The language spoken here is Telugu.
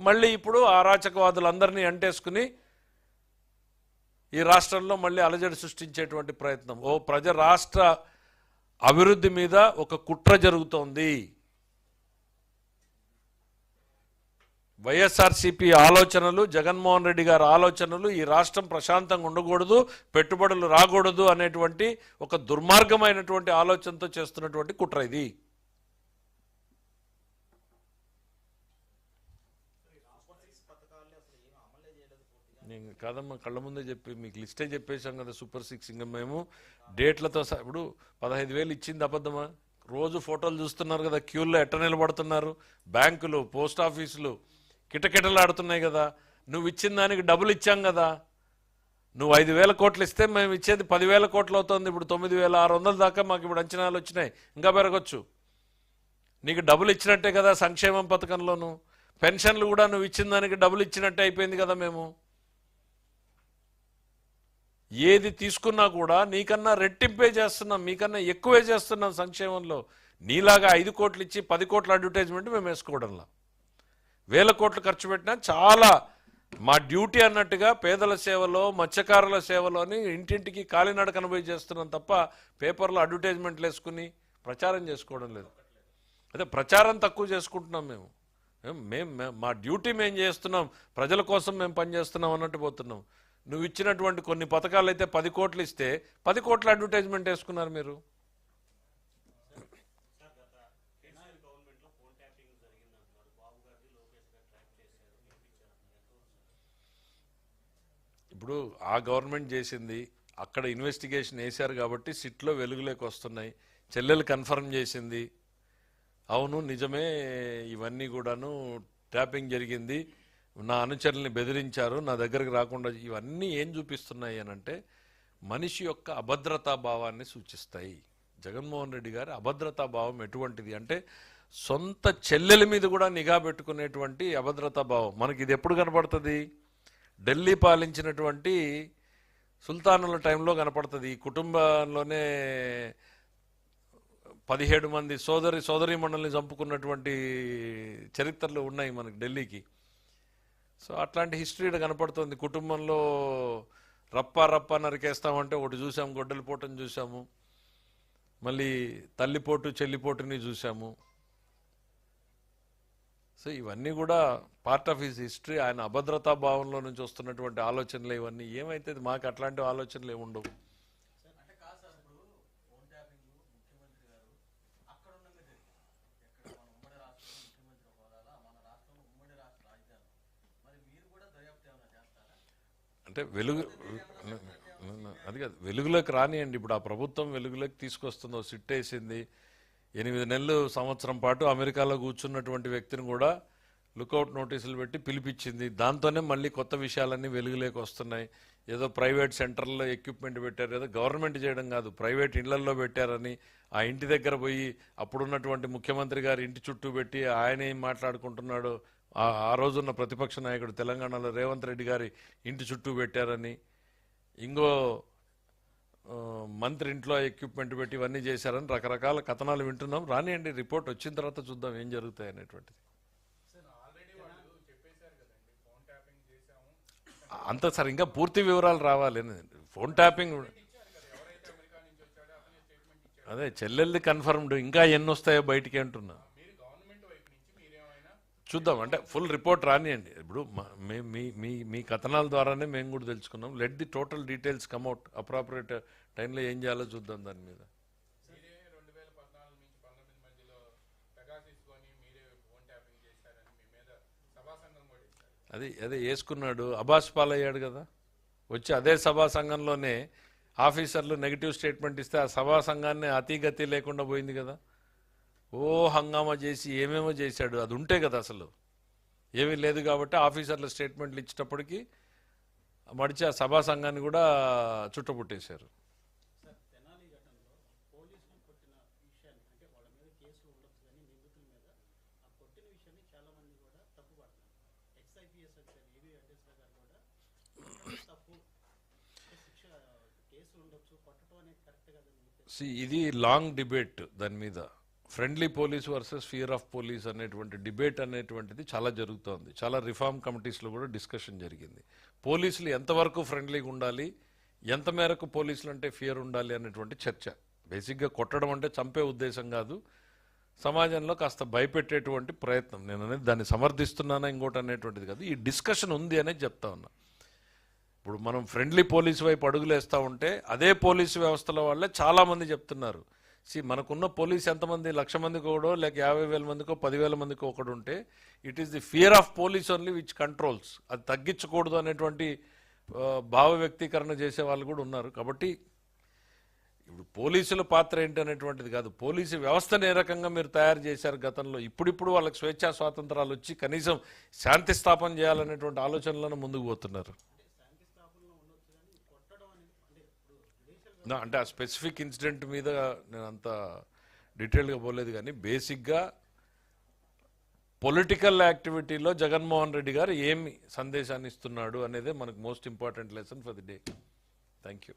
మళ్ళీ ఇప్పుడు అరాచకవాదులందరినీ అంటేసుకుని ఈ రాష్ట్రంలో మళ్ళీ అలజడి సృష్టించేటువంటి ప్రయత్నం. రాష్ట్ర అభివృద్ధి మీద ఒక కుట్ర జరుగుతోంది. వైఎస్ఆర్సీపీ ఆలోచనలు, జగన్మోహన్ రెడ్డి గారి ఆలోచనలు, ఈ రాష్ట్రం ప్రశాంతంగా ఉండకూడదు, పెట్టుబడులు రాకూడదు అనేటువంటి ఒక దుర్మార్గమైనటువంటి ఆలోచనతో చేస్తున్నటువంటి కుట్ర ఇది. నేను కాదమ్మా, కళ్ళ ముందే చెప్పి మీకు లిస్టే చెప్పేశాం కదా. సూపర్ 6 ఇంకా మేము డేట్లతో ఇప్పుడు 15,000 ఇచ్చింది అబద్ధమా? రోజు ఫోటోలు చూస్తున్నారు కదా, క్యూల్లో ఎట్ట నిలబడుతున్నారు, బ్యాంకులు, పోస్ట్ ఆఫీసులు కిటకిటలాడుతున్నాయి కదా. నువ్వు ఇచ్చిన దానికి డబ్బులు ఇచ్చాం కదా. నువ్వు 5,000 కోట్లు ఇస్తే మేము ఇచ్చేది 10,000 కోట్లు అవుతుంది. ఇప్పుడు 9,600 దాకా మాకు ఇప్పుడు అంచనాలు వచ్చినాయి, ఇంకా పెరగచ్చు. నీకు డబ్బులు ఇచ్చినట్టే కదా సంక్షేమం పథకంలోను. పెన్షన్లు కూడా నువ్వు ఇచ్చిన దానికి డబ్బులు ఇచ్చినట్టే అయిపోయింది కదా. మేము ఏది తీసుకున్నా కూడా నీకన్నా రెట్టింపే చేస్తున్నాం, మీకన్నా ఎక్కువే చేస్తున్నాం సంక్షేమంలో. నీలాగా 5 కోట్లు ఇచ్చి 10 కోట్ల అడ్వర్టైజ్మెంట్ మేము వేసుకోవడంలా. 1,000 కోట్లు ఖర్చు పెట్టినా చాలా మా డ్యూటీ అన్నట్టుగా పేదల సేవలో, మత్స్యకారుల సేవలోని ఇంటింటికి కాలినడకన పోయి చేస్తున్నాం తప్ప పేపర్లో అడ్వర్టైజ్మెంట్లు వేసుకుని ప్రచారం చేసుకోవడం లేదు. అదే ప్రచారం తక్కువ చేసుకుంటున్నాం మేము. మా డ్యూటీ మేము చేస్తున్నాం, ప్రజల కోసం మేము పనిచేస్తున్నాం అన్నట్టు పోతున్నాం. నువ్వు ఇచ్చినటువంటి కొన్ని పథకాలు అయితే 10 కోట్లు ఇస్తే 10 కోట్ల అడ్వర్టైజ్మెంట్ వేసుకున్నారు మీరు. ఇప్పుడు ఆ గవర్నమెంట్ చేసింది, అక్కడ ఇన్వెస్టిగేషన్ వేశారు కాబట్టి సిట్లో వెలుగులోకి వస్తున్నాయి. చెల్లెలు కన్ఫర్మ్ చేసింది, అవును నిజమే ఇవన్నీ కూడాను ట్యాపింగ్ జరిగింది, నా అనుచరుల్ని బెదిరించారు, నా దగ్గరకు రాకుండా. ఇవన్నీ ఏం చూపిస్తున్నాయి అనంటే మనిషి యొక్క అభద్రతా భావాన్ని సూచిస్తాయి. జగన్మోహన్ రెడ్డి గారి అభద్రతా భావం ఎటువంటిది అంటే సొంత చెల్లెల మీద కూడా నిఘా పెట్టుకునేటువంటి అభద్రతా భావం. మనకి ఇది ఎప్పుడు కనపడుతుంది? ఢిల్లీ పాలించినటువంటి సుల్తానుల టైంలో కనపడుతుంది. ఈ కుటుంబంలోనే 17 మంది సోదరీమణుల్ని చంపుకున్నటువంటి చరిత్రలు ఉన్నాయి మనకి ఢిల్లీకి. సో అట్లాంటి హిస్టరీ కనపడుతుంది. కుటుంబంలో రప్ప నరికేస్తామంటే ఒకటి చూసాము, గొడ్డలి పోటుని చూసాము, మళ్ళీ తల్లిపోటు చెల్లిపోటుని చూసాము. సో ఇవన్నీ కూడా పార్ట్ ఆఫ్ హిస్ హిస్టరీ. ఆయన అభద్రతా భావంలో నుంచి వస్తున్నటువంటి ఆలోచనలు ఇవన్నీ. ఏమైతే మాకు అట్లాంటి ఆలోచనలు ఏమి ఉండవు. అంటే అది కాదు, వెలుగులోకి రానియండి. ఇప్పుడు ఆ ప్రభుత్వం వెలుగులోకి తీసుకొస్తుందో, సిట్ వేసింది. 8 నెలలు సంవత్సరం పాటు అమెరికాలో కూర్చున్నటువంటి వ్యక్తిని కూడా లుకౌట్ నోటీసులు పెట్టి పిలిపించింది. దాంతోనే మళ్ళీ కొత్త విషయాలన్నీ వెలుగులోకి వస్తున్నాయి. ఏదో ప్రైవేట్ సెంటర్లో ఎక్విప్మెంట్ పెట్టారు, ఏదో గవర్నమెంట్ చేయడం కాదు, ప్రైవేట్ ఇళ్లల్లో పెట్టారని ఆ ఇంటి దగ్గర పోయి అప్పుడున్నటువంటి ముఖ్యమంత్రి గారి ఇంటి చుట్టూ పెట్టి ఆయన ఏం మాట్లాడుకుంటున్నాడో, ఆ రోజున్న ప్రతిపక్ష నాయకుడు తెలంగాణలో రేవంత్ రెడ్డి గారి ఇంటి చుట్టూ పెట్టారని, ఇంకో మంత్రి ఇంట్లో ఎక్విప్మెంట్ పెట్టి ఇవన్నీ చేశారని రకరకాల కథనాలు వింటున్నాం. రానియండి, రిపోర్ట్ వచ్చిన తర్వాత చూద్దాం ఏం జరుగుతాయి అనేటువంటిది. అంత సార్ ఇంకా పూర్తి వివరాలు రావాలి. ఫోన్ ట్యాపింగ్ అదే చెల్లెల్ది కన్ఫర్మ్డ్, ఇంకా ఎన్ని వస్తాయో బయటికి అంటున్నా. చూద్దాం, అంటే ఫుల్ రిపోర్ట్ రానియండి. ఇప్పుడు మీ కథనాల ద్వారానే మేము కూడా తెలుసుకున్నాం. Let the total details come out. Appropriate టైంలో ఏం చేయాలో చూద్దాం దాని మీద. అదే వేసుకున్నాడు, అబాస్ పాలయ్యాడు కదా. వచ్చి అదే సభా సంఘంలోనే ఆఫీసర్లు నెగిటివ్ స్టేట్మెంట్ ఇస్తే ఆ సభా సంఘాన్ని అతిగతి లేకుండా పోయింది కదా. హంగామా చేసి ఏమేమో చేశాడు. అది ఉంటే కదా, అసలు ఏమీ లేదు కాబట్టి ఆఫీసర్ల స్టేట్మెంట్లు ఇచ్చేటప్పటికి మడిచి ఆ సభా సంఘాన్ని కూడా చుట్టపుట్టేశారు. ఇది లాంగ్ డిబేట్ దాని మీద. Friendly police versus fear of police అనేటువంటి డిబేట్ అనేటువంటిది చాలా జరుగుతోంది. చాలా రిఫార్మ్ కమిటీస్లో కూడా డిస్కషన్ జరిగింది. పోలీసులు ఎంతవరకు ఫ్రెండ్లీగా ఉండాలి, ఎంత మేరకు పోలీసులు అంటే ఫియర్ ఉండాలి అనేటువంటి చర్చ. బేసిక్గా కొట్టడం అంటే చంపే ఉద్దేశం కాదు, సమాజంలో కాస్త భయపెట్టేటువంటి ప్రయత్నం. నేను అనేది దాన్ని సమర్థిస్తున్నానా ఇంకోటి అనేటువంటిది కాదు, ఈ డిస్కషన్ ఉంది అనేది చెప్తా ఉన్నా. ఇప్పుడు మనం ఫ్రెండ్లీ పోలీసు వైపు అడుగులేస్తూ ఉంటే అదే పోలీసు వ్యవస్థల వాళ్ళే చాలామంది చెప్తున్నారు, మనకున్న పోలీస్ ఎంతమంది 1,00,000 మందికి ఒకడో లేక 50,000 మందికో 10,000 మందికో ఒకడు ఉంటే it is the fear of police only which controls, అది తగ్గించకూడదు అనేటువంటి భావ వ్యక్తీకరణ చేసే వాళ్ళు కూడా ఉన్నారు. కాబట్టి ఇప్పుడు పోలీసుల పాత్ర ఏంటి అనేటువంటిది కాదు, పోలీసు వ్యవస్థను ఏ రకంగా మీరు తయారు చేశారు గతంలో, ఇప్పుడిప్పుడు వాళ్ళకి స్వేచ్ఛా స్వాతంత్రాలు వచ్చి కనీసం శాంతి స్థాపన చేయాలనేటువంటి ఆలోచనలను ముందుకు పోతున్నారు. అంటే ఆ స్పెసిఫిక్ ఇన్సిడెంట్ మీద నేను అంత డీటెయిల్గా పోలేదు, కానీ బేసిక్గా పొలిటికల్ యాక్టివిటీలో జగన్మోహన్ రెడ్డి గారు ఏమి సందేశాన్ని ఇస్తున్నాడు అనేదే మనకు most important lesson for the day. Thank you.